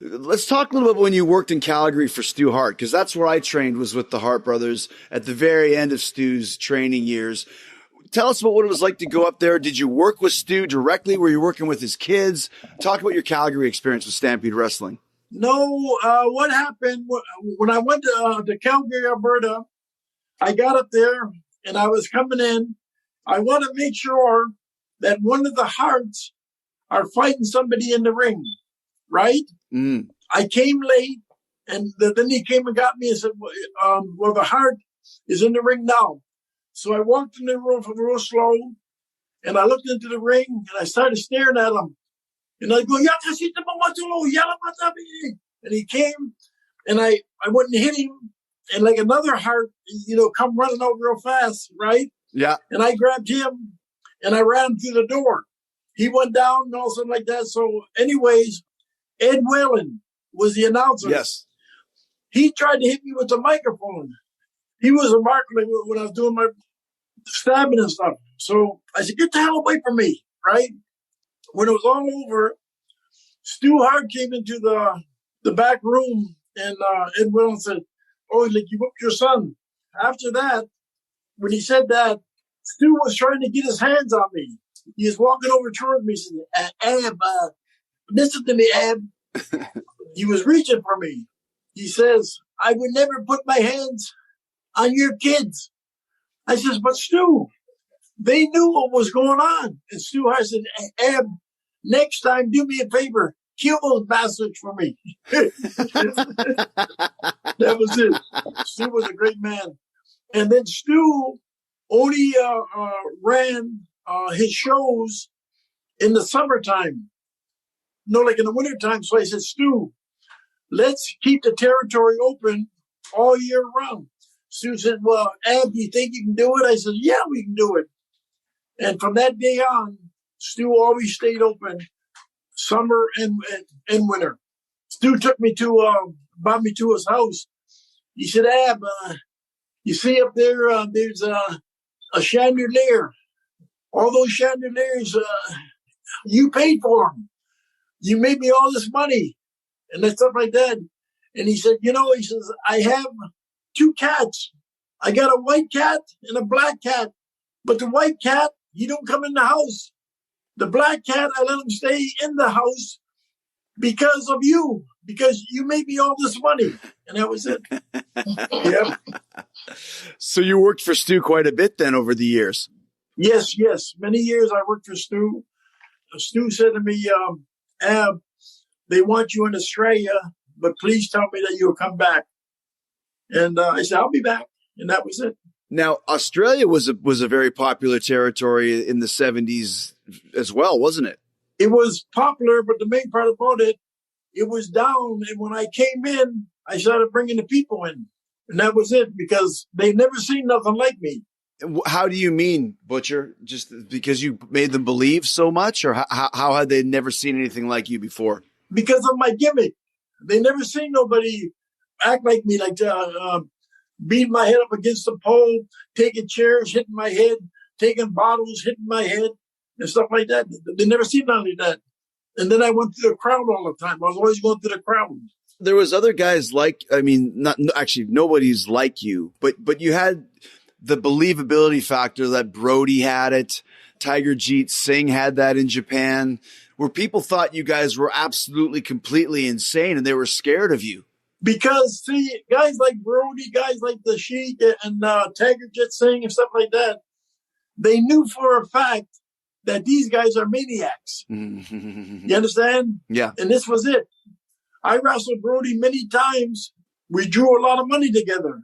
Let's talk a little bit when you worked in Calgary for Stu Hart, because that's where I trained, was with the Hart brothers at the very end of Stu's training years. Tell us about what it was like to go up there. Did you work with Stu directly? Were you working with his kids? Talk about your Calgary experience with Stampede Wrestling. No, what happened when I went to Calgary, Alberta, I got up there and I was coming in. I want to make sure that one of the Harts are fighting somebody in the ring, right? Mm. I came late, and then he came and got me and said, well, the Hart is in the ring now. So I walked in the room real slow, and I looked into the ring, and I started staring at him. And I go, and he came, and I went and hit him, and like another Hart, come running out real fast, right? Yeah. And I grabbed him, and I ran him through the door. He went down and all something like that. So anyways, Ed Whalen was the announcer. Yes. He tried to hit me with the microphone. He was a marker when I was doing my stabbing and stuff. So I said, get the hell away from me, right? When it was all over, Stu Hart came into the back room, and Ed Whalen said, oh, like, you whooped your son. After that, when he said that, Stu was trying to get his hands on me. He was walking over toward me. He said, Ab, listen to me, Ab. He was reaching for me. He says, I would never put my hands on your kids. I says, but Stu, they knew what was going on. And Stu Hart said, Ab, next time, do me a favor. Kill those bastards for me. That was it. Stu was a great man. And then Stu only ran his shows in the summertime. No, like in the wintertime. So I said, Stu, let's keep the territory open all year round. Stu said, well, Ab, do you think you can do it? I said, yeah, we can do it. And from that day on, Stu always stayed open summer and winter. Stu took me brought me to his house. He said, Ab, you see up there, there's a chandelier. All those chandeliers, you paid for them. You made me all this money and stuff like that. And he said, he says, I have 2 cats. I got a white cat and a black cat. But the white cat, he don't come in the house. The black cat, I let him stay in the house because of you, because you made me all this money. And that was it. Yep. So you worked for Stu quite a bit then over the years. Yes. Many years I worked for Stu. Stu said to me, Ab, they want you in Australia, but please tell me that you'll come back. And I said, I'll be back. And that was it. Now, Australia was a very popular territory in the 70s as well, wasn't it? It was popular, but the main part about it, it was down. And when I came in, I started bringing the people in. And that was it, because they never seen nothing like me. How do you mean, Butcher? Just because you made them believe so much? Or how had they never seen anything like you before? Because of my gimmick. They never seen nobody act like me, like beating my head up against the pole, taking chairs, hitting my head, taking bottles, hitting my head, and stuff like that. They never seen none of that. And then I went through the crowd all the time. I was always going through the crowd. There was other guys nobody's like you, but you had the believability factor that Brody had it. Tiger Jeet Singh had that in Japan, where people thought you guys were absolutely, completely insane and they were scared of you. Because, see, guys like Brody, guys like the Sheik and Tiger Jeet Singh and stuff like that, they knew for a fact that these guys are maniacs. You understand? Yeah. And this was it. I wrestled Brody many times. We drew a lot of money together.